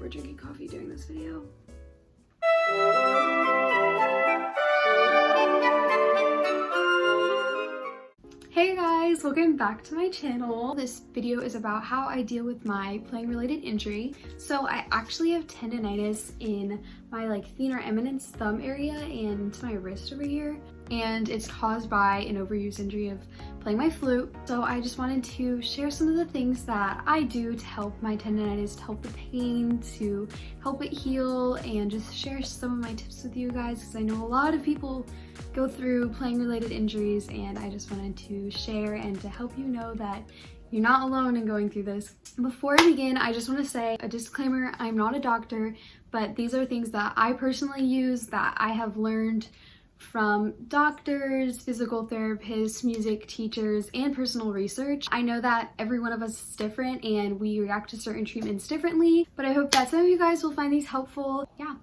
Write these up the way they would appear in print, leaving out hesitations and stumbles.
drinking coffee during this video. Hey guys, welcome back to my channel. This video is about how I deal with my playing related injury. So I actually have tendonitis in my thenar eminence thumb area and my wrist over here, and it's caused by an overuse injury of playing my flute. So I just wanted to share some of the things that I do to help my tendonitis, to help the pain, to help it heal, and just share some of my tips with you guys because I know a lot of people go through playing related injuries, and I just wanted to share and to help you know that you're not alone in going through this. Before I begin, I just want to say a disclaimer, I'm not a doctor, but these are things that I personally use that I have learned from doctors, physical therapists, music teachers, and personal research. I know that every one of us is different and we react to certain treatments differently, but I hope that some of you guys will find these helpful. Yeah,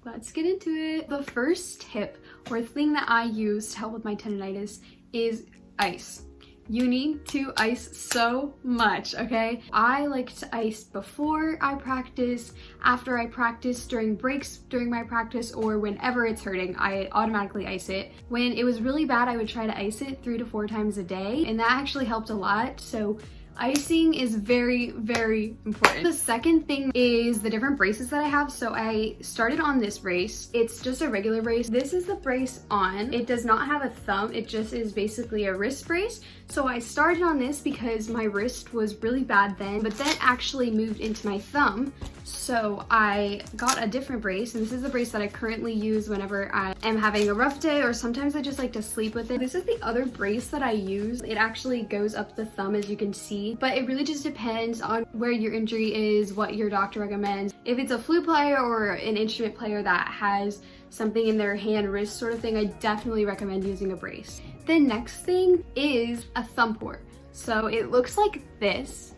let's get into it. The first tip or thing that I use to help with my tendonitis is ice. You need to ice so much, okay? I like to ice before I practice, after I practice, during breaks during my practice, or whenever it's hurting, I automatically ice it. When it was really bad, I would try to ice it 3 to 4 times a day, and that actually helped a lot. So icing is very, very important. The second thing is the different braces that I have. So I started on this brace. It's just a regular brace. This is the brace on. It does not have a thumb. It just is basically a wrist brace. So I started on this because my wrist was really bad then, but then actually moved into my thumb. So I got a different brace, and this is the brace that I currently use whenever I am having a rough day, or sometimes I just like to sleep with it. This is the other brace that I use. It actually goes up the thumb, as you can see, but it really just depends on where your injury is, what your doctor recommends. If it's a flute player or an instrument player that has something in their hand, wrist sort of thing, I definitely recommend using a brace. The next thing is a thumb port. So it looks like this.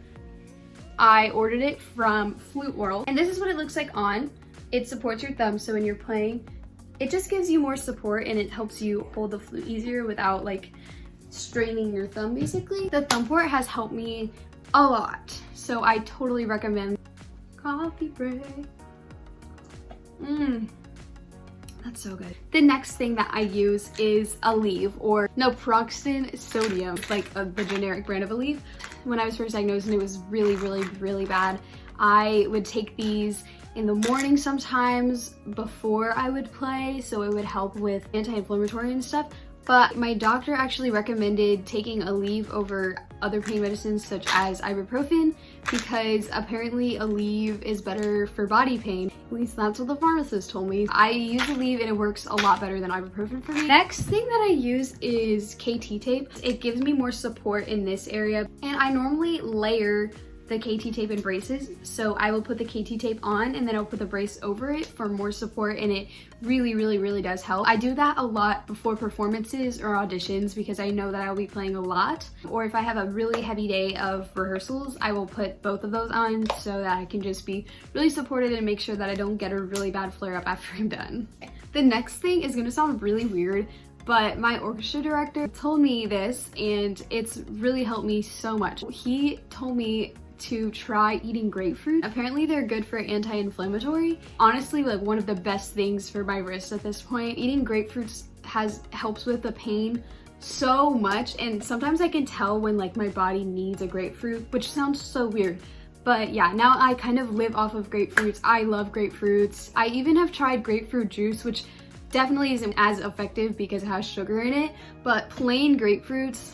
I ordered it from Flute World, and this is what it looks like on. It supports your thumb, so when you're playing, it just gives you more support and it helps you hold the flute easier without straining your thumb basically. The thumb port has helped me a lot, so I totally recommend. Coffee break. That's so good. The next thing that I use is Aleve, or naproxen sodium, the generic brand of Aleve. When I was first diagnosed and it was really, really, really bad, I would take these in the morning sometimes before I would play, so it would help with anti-inflammatory and stuff. But my doctor actually recommended taking Aleve over other pain medicines such as ibuprofen, because apparently Aleve is better for body pain. At least that's what the pharmacist told me. I use Aleve and it works a lot better than ibuprofen for me. Next thing that I use is KT tape. It gives me more support in this area, and I normally layer the KT tape in braces. So I will put the KT tape on and then I'll put the brace over it for more support, and it really, really, really does help. I do that a lot before performances or auditions because I know that I'll be playing a lot. Or if I have a really heavy day of rehearsals, I will put both of those on so that I can just be really supported and make sure that I don't get a really bad flare up after I'm done. The next thing is gonna sound really weird, but my orchestra director told me this and it's really helped me so much. He told me to try eating grapefruit. Apparently they're good for anti-inflammatory. Honestly, one of the best things for my wrist at this point. Eating grapefruits helps with the pain so much, and sometimes I can tell when my body needs a grapefruit, which sounds so weird. But yeah, now I kind of live off of grapefruits. I love grapefruits. I even have tried grapefruit juice, which definitely isn't as effective because it has sugar in it, but plain grapefruits,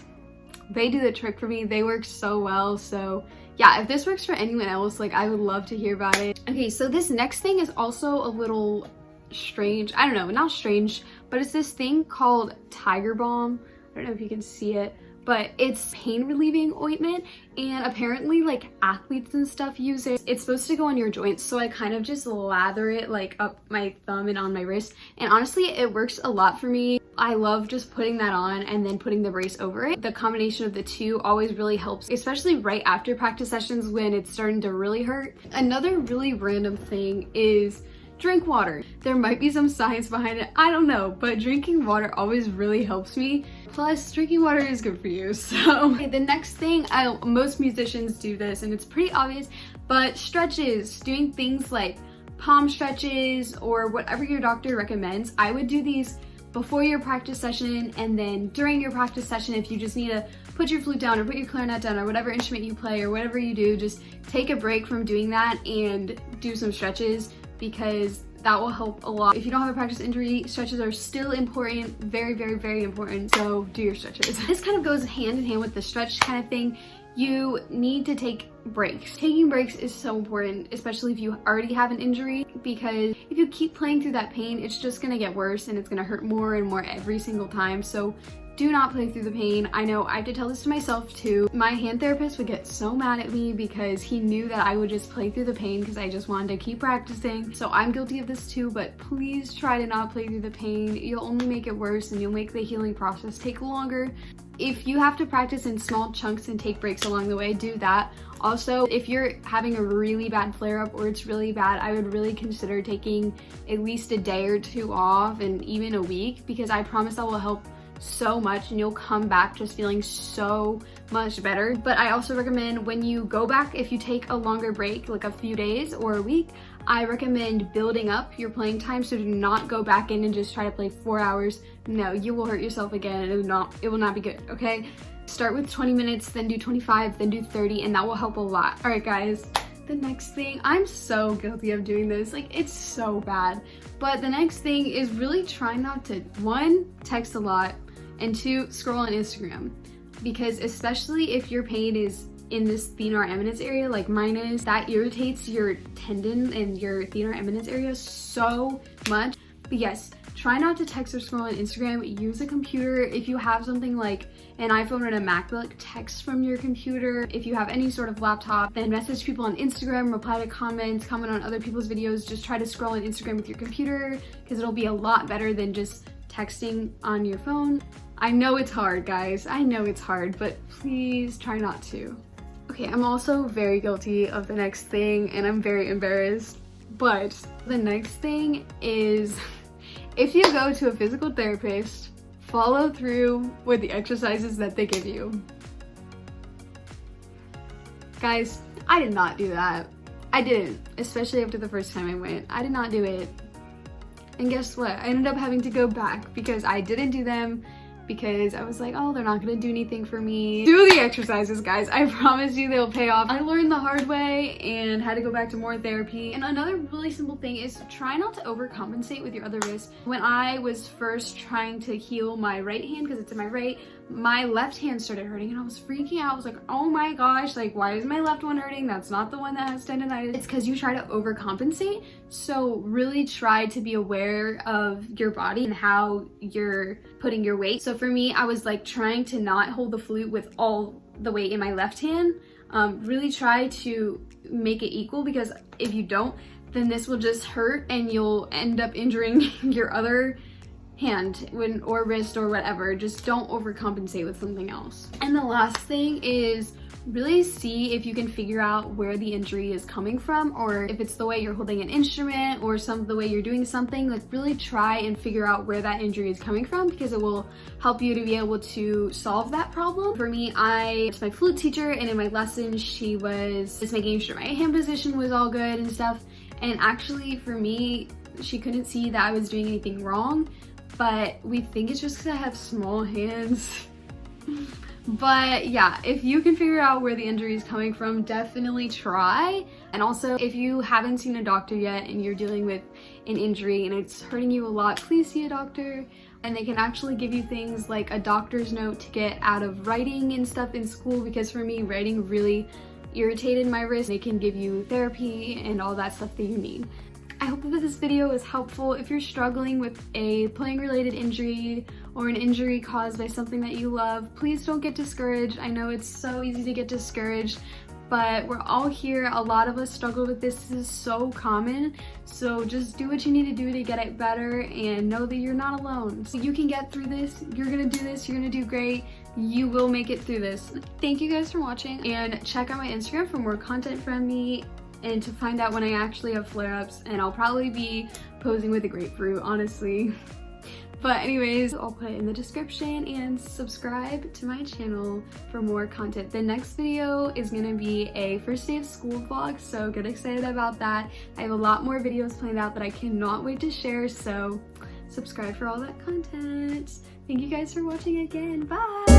they do the trick for me. They work so well. So yeah, if this works for anyone else, I would love to hear about it. Okay, so this next thing is also a little strange. I don't know, not strange, but it's this thing called Tiger Balm. I don't know if you can see it, but it's pain relieving ointment, and apparently athletes and stuff use it. It's supposed to go on your joints, so I kind of just lather it up my thumb and on my wrist, and honestly it works a lot for me. I love just putting that on and then putting the brace over it. The combination of the two always really helps, especially right after practice sessions when it's starting to really hurt. Another really random thing is drink water. There might be some science behind it, I don't know, but drinking water always really helps me. Plus, drinking water is good for you. So okay, the next thing, most musicians do this and it's pretty obvious, but stretches, doing things like palm stretches or whatever your doctor recommends. I would do these before your practice session and then during your practice session. If you just need to put your flute down or put your clarinet down or whatever instrument you play or whatever you do, just take a break from doing that and do some stretches, because that will help a lot. If you don't have a practice injury, stretches are still important, very, very, very important. So do your stretches. This kind of goes hand in hand with the stretch kind of thing. You need to take breaks. Taking breaks is so important, especially if you already have an injury, because if you keep playing through that pain, it's just gonna get worse and it's gonna hurt more and more every single time. So do not play through the pain. I know I have to tell this to myself too. My hand therapist would get so mad at me because he knew that I would just play through the pain because I just wanted to keep practicing. So I'm guilty of this too, but please try to not play through the pain. You'll only make it worse and you'll make the healing process take longer. If you have to practice in small chunks and take breaks along the way, do that. Also, if you're having a really bad flare-up or it's really bad, I would really consider taking at least a day or two off and even a week, because I promise that will help so much and you'll come back just feeling so much better. But I also recommend when you go back, if you take a longer break, like a few days or a week, I recommend building up your playing time. So do not go back in and just try to play 4 hours. No, you will hurt yourself again and it will not be good, okay? Start with 20 minutes, then do 25, then do 30, and that will help a lot. All right, guys. The next thing, I'm so guilty of doing this, like it's so bad. But the next thing is really try not to, 1, text a lot, and 2, scroll on Instagram. Because especially if your pain is in this thenar eminence area like mine is, that irritates your tendon and your thenar eminence area so much. But yes, try not to text or scroll on Instagram. Use a computer. If you have something like an iPhone or a MacBook, text from your computer. If you have any sort of laptop, then message people on Instagram, reply to comments, comment on other people's videos. Just try to scroll on Instagram with your computer, because it'll be a lot better than just texting on your phone. I know it's hard, guys. I know it's hard, but please try not to. Okay, I'm also very guilty of the next thing and I'm very embarrassed. But the next thing is, if you go to a physical therapist, follow through with the exercises that they give you. Guys, I did not do that. I didn't, especially after the first time I went. I did not do it. And guess what? I ended up having to go back because I didn't do them, because I was like, oh, they're not gonna do anything for me. Do the exercises, guys. I promise you they'll pay off. I learned the hard way and had to go back to more therapy. And another really simple thing is try not to overcompensate with your other wrist. When I was first trying to heal my right hand, because it's in my right, my left hand started hurting and I was freaking out. I was like, oh my gosh, like why is my left one hurting? That's not the one that has tendonitis. It's because you try to overcompensate. So really try to be aware of your body and how you're putting your weight. So for me, I was like trying to not hold the flute with all the weight in my left hand. Really try to make it equal, because if you don't, then this will just hurt and you'll end up injuring your other hand or wrist or whatever. Just don't overcompensate with something else. And the last thing is really see if you can figure out where the injury is coming from, or if it's the way you're holding an instrument or the way you're doing something. Like really try and figure out where that injury is coming from, because it will help you to be able to solve that problem. For me, it's my flute teacher, and in my lessons she was just making sure my hand position was all good and stuff. And actually for me, she couldn't see that I was doing anything wrong, but we think it's just because I have small hands. But yeah, if you can figure out where the injury is coming from, definitely try. And also, if you haven't seen a doctor yet and you're dealing with an injury and it's hurting you a lot, please see a doctor. And they can actually give you things like a doctor's note to get out of writing and stuff in school, because for me, writing really irritated my wrist. They can give you therapy and all that stuff that you need. I hope that this video is helpful. If you're struggling with a playing related injury or an injury caused by something that you love, please don't get discouraged. I know it's so easy to get discouraged, but we're all here. A lot of us struggle with this. This is so common. So just do what you need to do to get it better, and know that you're not alone. So you can get through this. You're gonna do this. You're gonna do great. You will make it through this. Thank you guys for watching, and check out my Instagram for more content from me and to find out when I actually have flare-ups, and I'll probably be posing with a grapefruit, honestly. But anyways, I'll put it in the description and subscribe to my channel for more content. The next video is gonna be a first day of school vlog, so get excited about that. I have a lot more videos planned out that I cannot wait to share, so subscribe for all that content. Thank you guys for watching again. Bye!